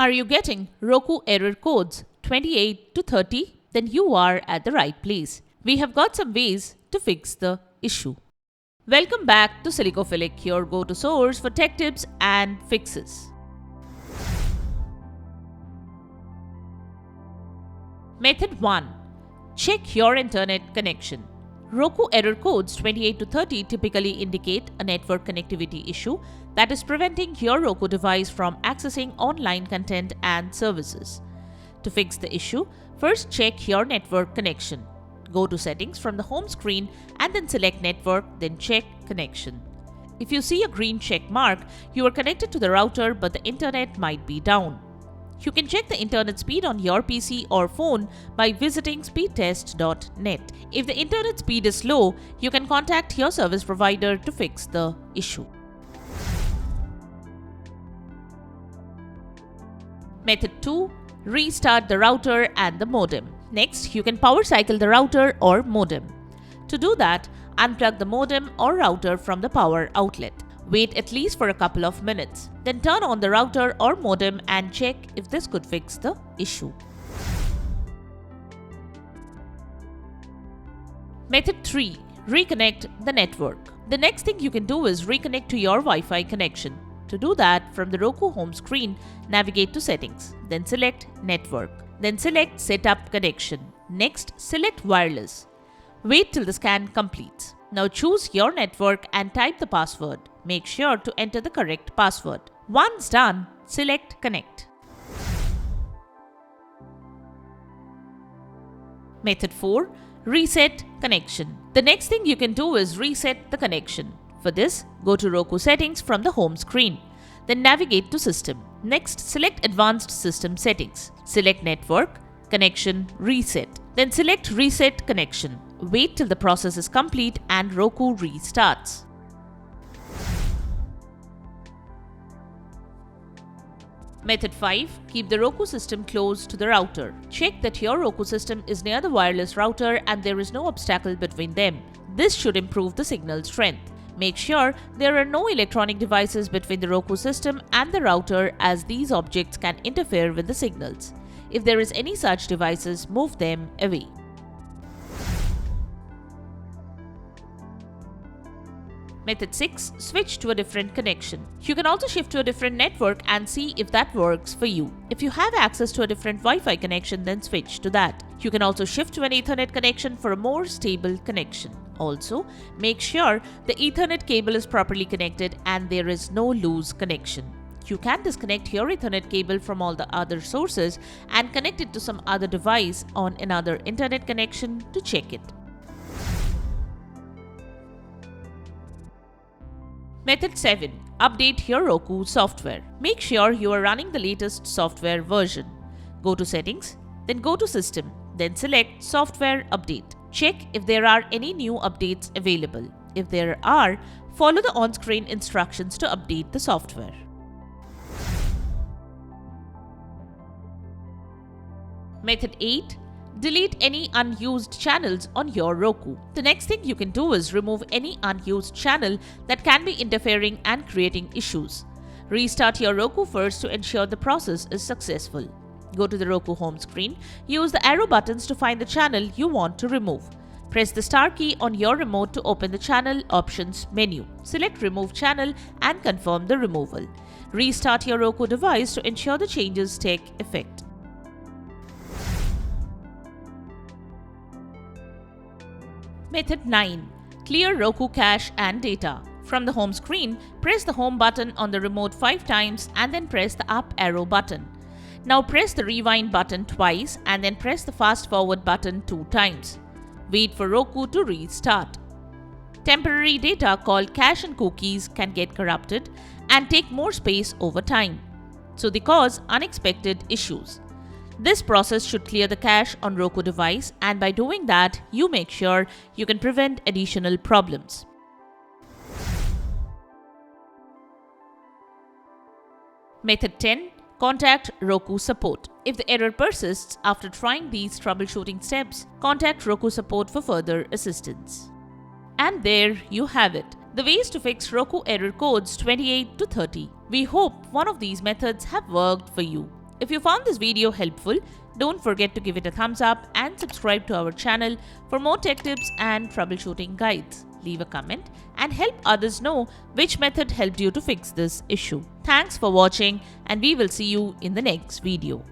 Are you getting Roku error codes 28 to 30? Then you are at the right place. We have got some ways to fix the issue. Welcome back to Silicophilic, your go-to source for tech tips and fixes. Method 1. Check your internet connection. Roku error codes 28 to 30 typically indicate a network connectivity issue that is preventing your Roku device from accessing online content and services. To fix the issue, first check your network connection. Go to Settings from the home screen and then select Network, then check Connection. If you see a green check mark, you are connected to the router but the internet might be down. You can check the internet speed on your PC or phone by visiting speedtest.net. If the internet speed is low, you can contact your service provider to fix the issue. Method 2. Restart the router and the modem. Next, you can power cycle the router or modem. To do that, unplug the modem or router from the power outlet. Wait at least for a couple of minutes. Then turn on the router or modem and check if this could fix the issue. Method 3. Reconnect the network. The next thing you can do is reconnect to your Wi-Fi connection. To do that, from the Roku home screen, navigate to Settings. Then select Network. Then select Setup Connection. Next, select Wireless. Wait till the scan completes. Now choose your network and type the password. Make sure to enter the correct password. Once done, select Connect. Method 4. Reset connection. The next thing you can do is reset the connection. For this, go to Roku settings from the home screen. Then navigate to System. Next, select Advanced System Settings. Select Network, Connection, Reset. Then select Reset Connection. Wait till the process is complete and Roku restarts. Method 5. Keep the Roku system close to the router. Check that your Roku system is near the wireless router and there is no obstacle between them. This should improve the signal strength. Make sure there are no electronic devices between the Roku system and the router, as these objects can interfere with the signals. If there is any such devices, move them away. Method 6. Switch to a different connection. You can also shift to a different network and see if that works for you. If you have access to a different Wi-Fi connection, then switch to that. You can also shift to an Ethernet connection for a more stable connection. Also, make sure the Ethernet cable is properly connected and there is no loose connection. You can disconnect your Ethernet cable from all the other sources and connect it to some other device on another internet connection to check it. Method 7. Update your Roku software. Make sure you are running the latest software version. Go to Settings, then go to System, then select Software Update. Check if there are any new updates available. If there are, follow the on-screen instructions to update the software. Method 8. Delete any unused channels on your Roku. The next thing you can do is remove any unused channel that can be interfering and creating issues. Restart your Roku first to ensure the process is successful. Go to the Roku home screen, use the arrow buttons to find the channel you want to remove. Press the star key on your remote to open the Channel Options menu. Select Remove Channel and confirm the removal. Restart your Roku device to ensure the changes take effect. Method 9. Clear Roku cache and data. From the home screen, press the home button on the remote 5 times and then press the up arrow button. Now press the rewind button twice and then press the fast forward button 2 times. Wait for Roku to restart. Temporary data called cache and cookies can get corrupted and take more space over time, so they cause unexpected issues. This process should clear the cache on Roku device, and by doing that, you make sure you can prevent additional problems. Method 10. Contact Roku support. If the error persists after trying these troubleshooting steps, contact Roku support for further assistance. And there you have it, the ways to fix Roku error codes 28 to 30. We hope one of these methods have worked for you. If you found this video helpful, don't forget to give it a thumbs up and subscribe to our channel for more tech tips and troubleshooting guides. Leave a comment and help others know which method helped you to fix this issue. Thanks for watching, and we will see you in the next video.